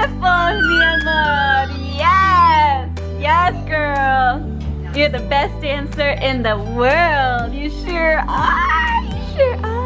beautiful, mi amor. Yes, yes, girl. You're the best dancer in the world. You sure are. You sure are.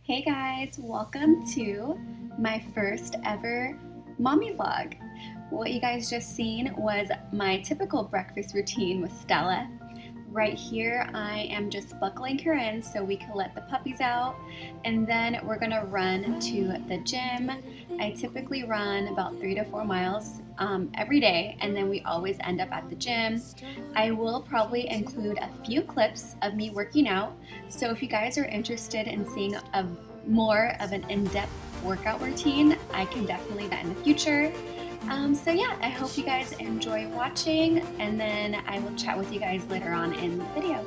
Hey guys, welcome to my first ever mommy vlog. What you guys just seen was my typical breakfast routine with Stella. Right here I am just buckling her in so we can let the puppies out, and then we're gonna run to the gym. I typically run about 3 to 4 miles every day, and then we always end up at the gym. I will probably include a few clips of me working out, so if you guys are interested in seeing more of an in-depth workout routine, I can definitely do that in the future. So yeah, I hope you guys enjoy watching, and then I will chat with you guys later on in the video.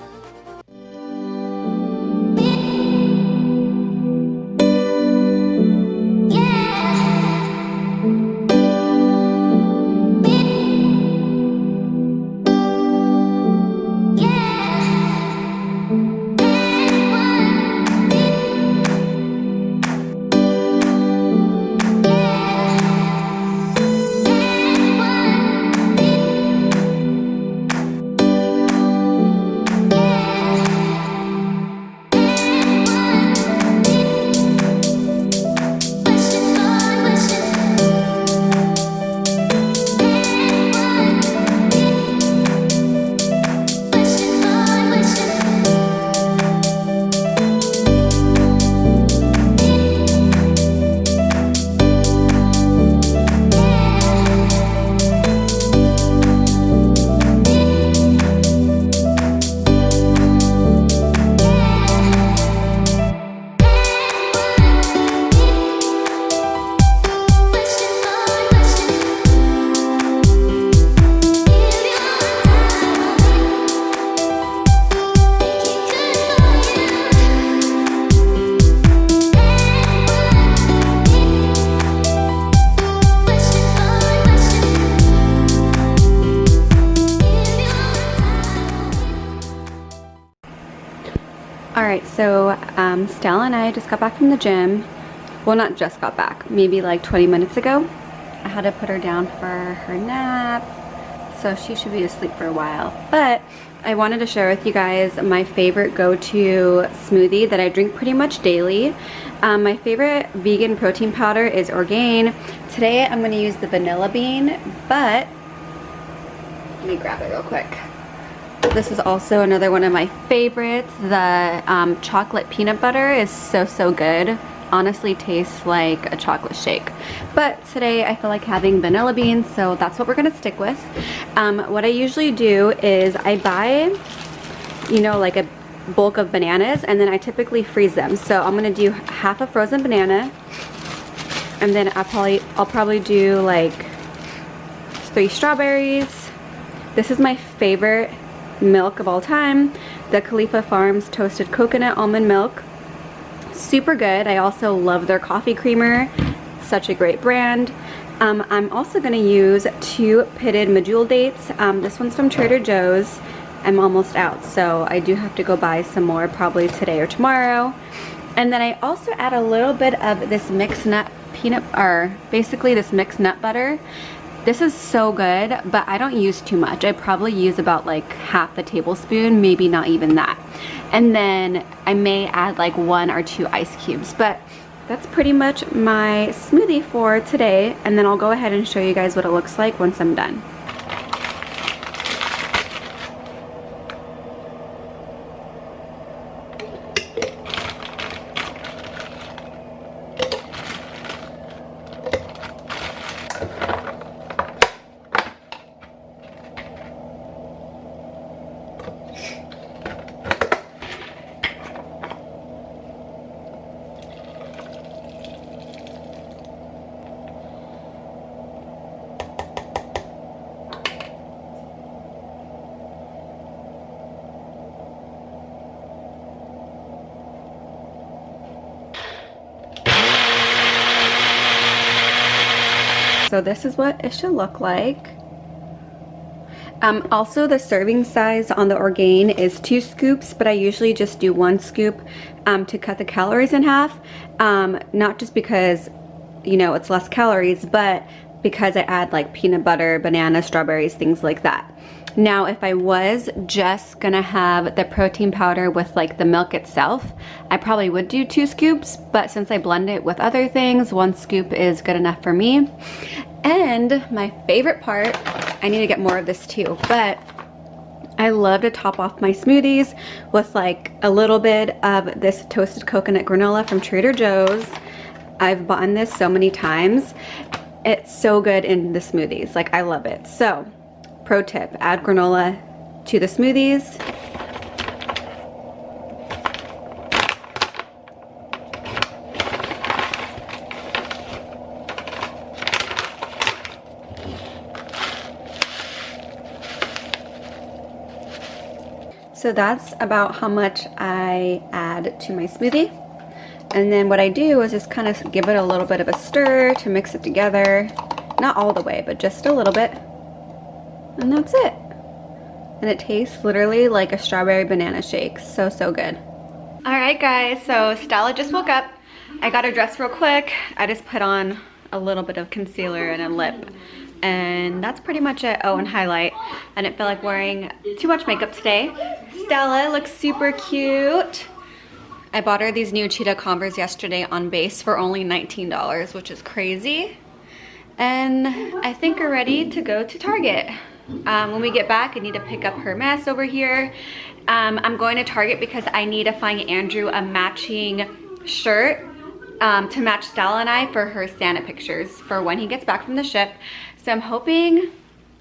Alright, so Stella and I just got back from the gym. Well, not just got back, maybe like 20 minutes ago. I had to put her down for her nap, so she should be asleep for a while. But I wanted to share with you guys my favorite go-to smoothie that I drink pretty much daily. My favorite vegan protein powder is Orgain. Today I'm going to use the vanilla bean, but let me grab it real quick. This is also another one of my favorites. The chocolate peanut butter is so good. Honestly tastes like a chocolate shake. But today I feel like having vanilla beans, so that's what we're gonna stick with. What I usually do is I buy, you know, like a bulk of bananas, and then I typically freeze them. So I'm gonna do half a frozen banana, and then I'll probably do like 3 strawberries. This is my favorite milk of all time, the Khalifa Farms toasted coconut almond milk. Super good. I also love their coffee creamer, such a great brand. I'm also going to use 2 pitted medjool dates. This one's from Trader Joe's. I'm almost out, so I do have to go buy some more probably today or tomorrow. And then I also add a little bit of this mixed nut peanut, or basically this mixed nut butter. This is so good, but I don't use too much. I probably use about like half a tablespoon, maybe not even that. And then I may add like 1 or 2 ice cubes, but that's pretty much my smoothie for today. And then I'll go ahead and show you guys what it looks like once I'm done. So this is what it should look like. Also, the serving size on the Orgain is 2 scoops, but I usually just do 1 scoop to cut the calories in half. Not just because, you know, it's less calories, but because I add like peanut butter, banana, strawberries, things like that. Now, if I was just gonna have the protein powder with like the milk itself, I probably would do 2 scoops, but since I blend it with other things, 1 scoop is good enough for me. And my favorite part, I need to get more of this too, but I love to top off my smoothies with like a little bit of this toasted coconut granola from Trader Joe's. I've bought this so many times. It's so good in the smoothies, like I love it. So, pro tip, add granola to the smoothies. So that's about how much I add to my smoothie. And then what I do is just kind of give it a little bit of a stir to mix it together. Not all the way, but just a little bit. And that's it. And it tastes literally like a strawberry banana shake. So good. Alright guys, so Stella just woke up. I got her dressed real quick. I just put on a little bit of concealer and a lip. And that's pretty much it. Oh, and highlight. I didn't feel like wearing too much makeup today. Stella looks super cute. I bought her these new cheetah Converse yesterday on base for only $19, which is crazy. And I think we're ready to go to Target. When we get back, I need to pick up her mess over here. I'm going to Target because I need to find Andrew a matching shirt to match Stella and I for her Santa pictures for when he gets back from the ship. So I'm hoping,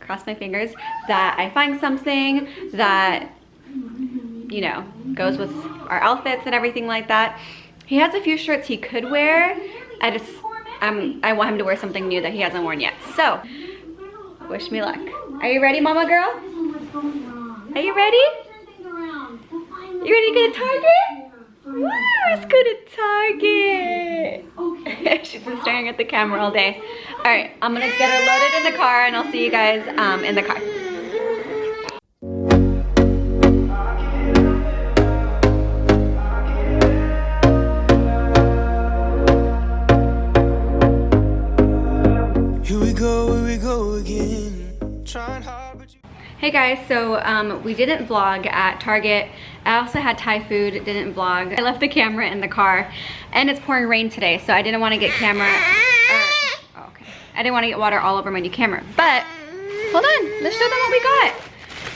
cross my fingers, that I find something that, you know, goes with our outfits and everything like that. He has a few shirts he could wear. I want him to wear something new that he hasn't worn yet. So, wish me luck. Are you ready, mama girl? Are you ready? You ready to go to Target? Woo, let's go to Target. She's been staring at the camera all day. All right, I'm gonna get her loaded in the car and I'll see you guys in the car. Here we go again. Trying hard, but you... Hey guys, so we didn't vlog at Target. I also had Thai food, didn't vlog. I left the camera in the car and it's pouring rain today, so I didn't want to get I didn't want to get water all over my new camera. But hold on, let's show them what we got.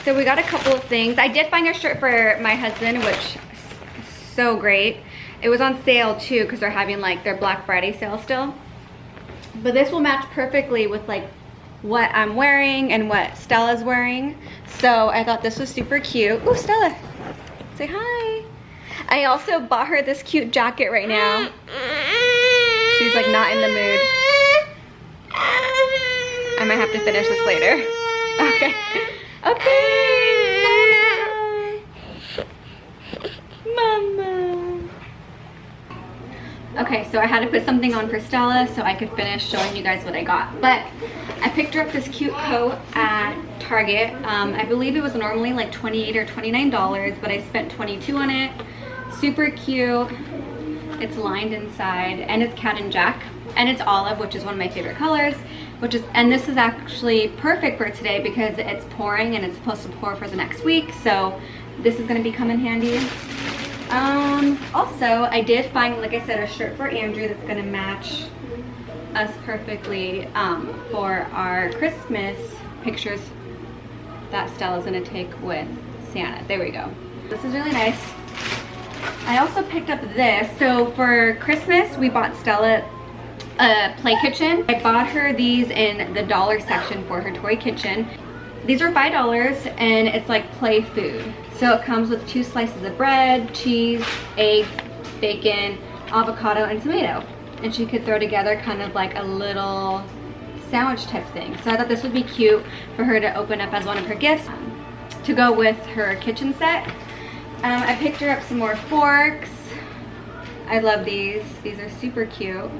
So we got a couple of things. I did find a shirt for my husband, which is so great. It was on sale too because they're having like their Black Friday sale still. But this will match perfectly with like what I'm wearing and what Stella's wearing. So I thought this was super cute. Ooh, Stella, say hi. I also bought her this cute jacket right now. She's like not in the mood. I might have to finish this later. Okay. Okay. Mama. Okay, so I had to put something on for Stella so I could finish showing you guys what I got. But I picked her up this cute coat at Target. I believe it was normally like $28 or $29, but I spent $22 on it. Super cute. It's lined inside, and it's cat and jack, and it's olive, which is one of my favorite colors. And this is actually perfect for today because it's pouring and it's supposed to pour for the next week, so this is gonna be come in handy. Also, I did find, like I said, a shirt for Andrew that's gonna match us perfectly for our Christmas pictures that Stella's gonna take with Santa. There we go. This is really nice. I also picked up this. So for Christmas, we bought Stella a play kitchen. I bought her these in the dollar section for her toy kitchen. These are $5 and it's like play food. So it comes with 2 slices of bread, cheese, eggs, bacon, avocado, and tomato. And she could throw together kind of like a little sandwich type thing. So I thought this would be cute for her to open up as one of her gifts to go with her kitchen set. I picked her up some more forks. I love these. These are super cute.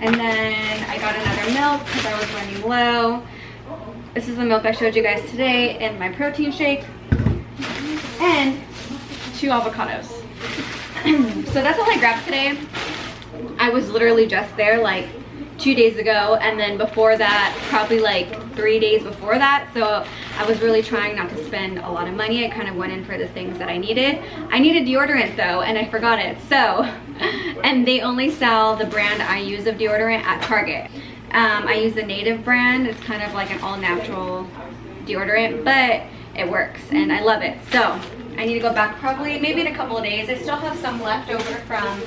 And then I got another milk because I was running low. This is the milk I showed you guys today in my protein shake. And 2 avocados. So that's all I grabbed today. I was literally just there like 2 days ago, and then before that probably like 3 days before that, so I was really trying not to spend a lot of money. I kind of went in for the things that I needed. I needed deodorant though, and I forgot it, so and they only sell the brand I use of deodorant at Target. I use the Native brand. It's kind of like an all-natural deodorant, but it works and I love it. So I need to go back probably maybe in a couple of days. I still have some left over from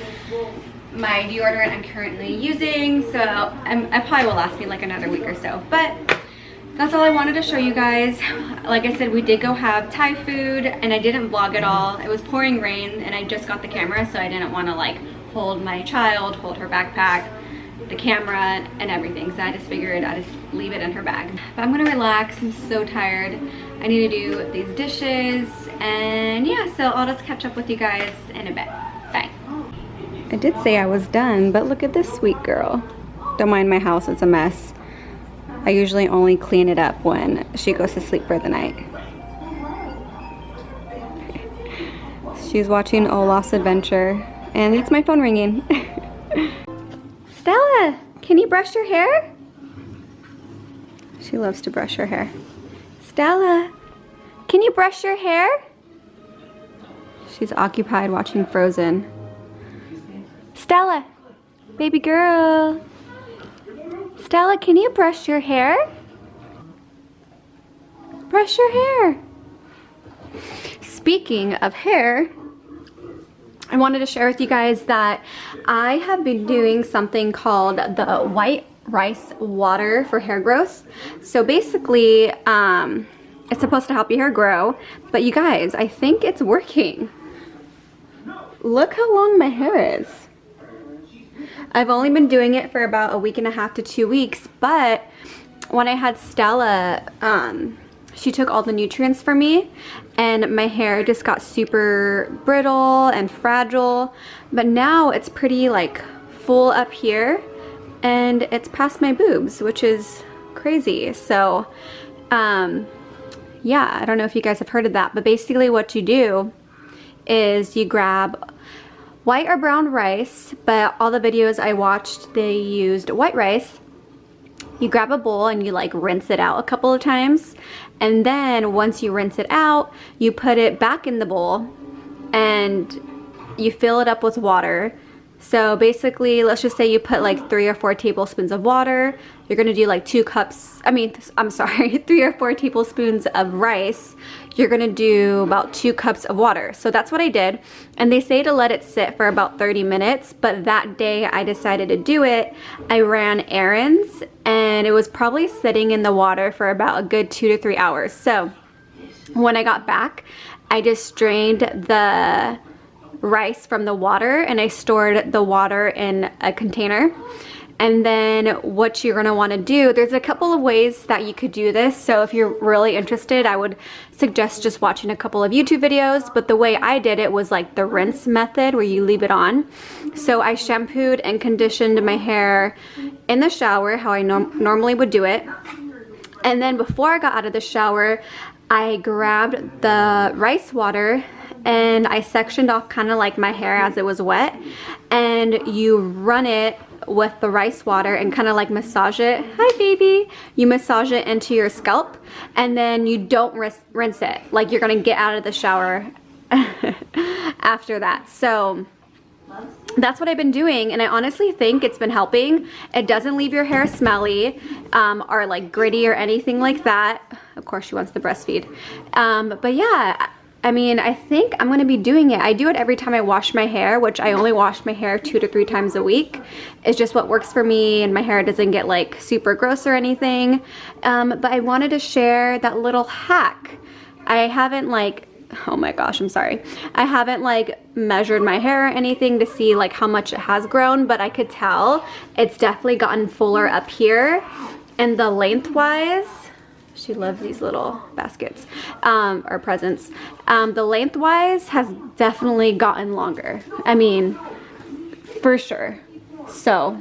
my deodorant I'm currently using, so I probably will last me like another week or so. But that's all I wanted to show you guys. Like I said, we did go have Thai food and I didn't vlog at all. It was pouring rain and I just got the camera, so I didn't want to like hold my child, hold her backpack, the camera and everything, so I just figured I'd just leave it in her bag. But I'm gonna relax. I'm so tired. I need to do these dishes, and yeah, so I'll just catch up with you guys in a bit. Bye. I did say I was done, but look at this sweet girl. Don't mind my house, it's a mess. I usually only clean it up when she goes to sleep for the night. She's watching Olaf's Adventure, and it's my phone ringing. Stella, can you brush your hair? She loves to brush her hair. Stella, can you brush your hair? She's occupied watching Frozen. Stella, baby girl. Stella, can you brush your hair? Brush your hair. Speaking of hair, I wanted to share with you guys that I have been doing something called the white rice water for hair growth. So basically, it's supposed to help your hair grow, but you guys, I think it's working. Look how long my hair is. I've only been doing it for about a week and a half to 2 weeks, but when I had Stella, she took all the nutrients for me and my hair just got super brittle and fragile, but now it's pretty like full up here and it's past my boobs, which is crazy. So yeah, I don't know if you guys have heard of that, but basically what you do is you grab white or brown rice, but all the videos I watched, they used white rice. You grab a bowl and you like rinse it out a couple of times, and then once you rinse it out, you put it back in the bowl and you fill it up with water, So basically, let's just say you put like 3 or 4 tablespoons of water. You're gonna do like 2 cups, I'm sorry, 3 or 4 tablespoons of rice. You're gonna do about 2 cups of water. So that's what I did. And they say to let it sit for about 30 minutes, but that day I decided to do it. I ran errands and it was probably sitting in the water for about a good 2 to 3 hours. So when I got back, I just drained the rice from the water and I stored the water in a container. And then what you're gonna wanna do, there's a couple of ways that you could do this. So if you're really interested, I would suggest just watching a couple of YouTube videos. But the way I did it was like the rinse method where you leave it on. So I shampooed and conditioned my hair in the shower, how I normally would do it. And then before I got out of the shower, I grabbed the rice water and I sectioned off kind of like my hair as it was wet, and you run it with the rice water and kind of like massage it. Hi baby. You massage it into your scalp and then you don't rinse it. Like you're gonna get out of the shower after that. So that's what I've been doing, and I honestly think it's been helping. It doesn't leave your hair smelly or like gritty or anything like that. Of course she wants to breastfeed. But yeah, I mean, I think I'm gonna be doing it. I do it every time I wash my hair, which I only wash my hair 2 to 3 times a week. It's just what works for me, and my hair doesn't get like super gross or anything. But I wanted to share that little hack. I haven't like, oh my gosh, I'm sorry. I haven't like measured my hair or anything to see like how much it has grown, but I could tell it's definitely gotten fuller up here. And the lengthwise, she loves these little baskets, or presents. The lengthwise has definitely gotten longer. I mean, for sure. So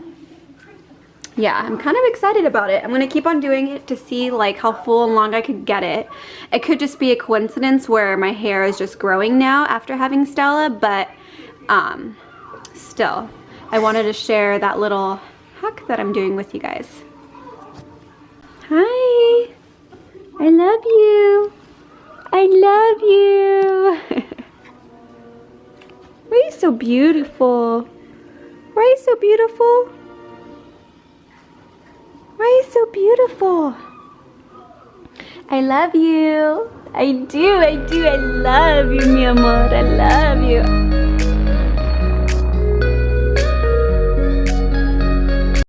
yeah, I'm kind of excited about it. I'm gonna keep on doing it to see like how full and long I could get it. It could just be a coincidence where my hair is just growing now after having Stella, but still, I wanted to share that little hack that I'm doing with you guys. Hi, I love you. I love you. Why are you so beautiful? Why are you so beautiful? Why are you so beautiful? I love you. I do. I love you, mi amor. I love you.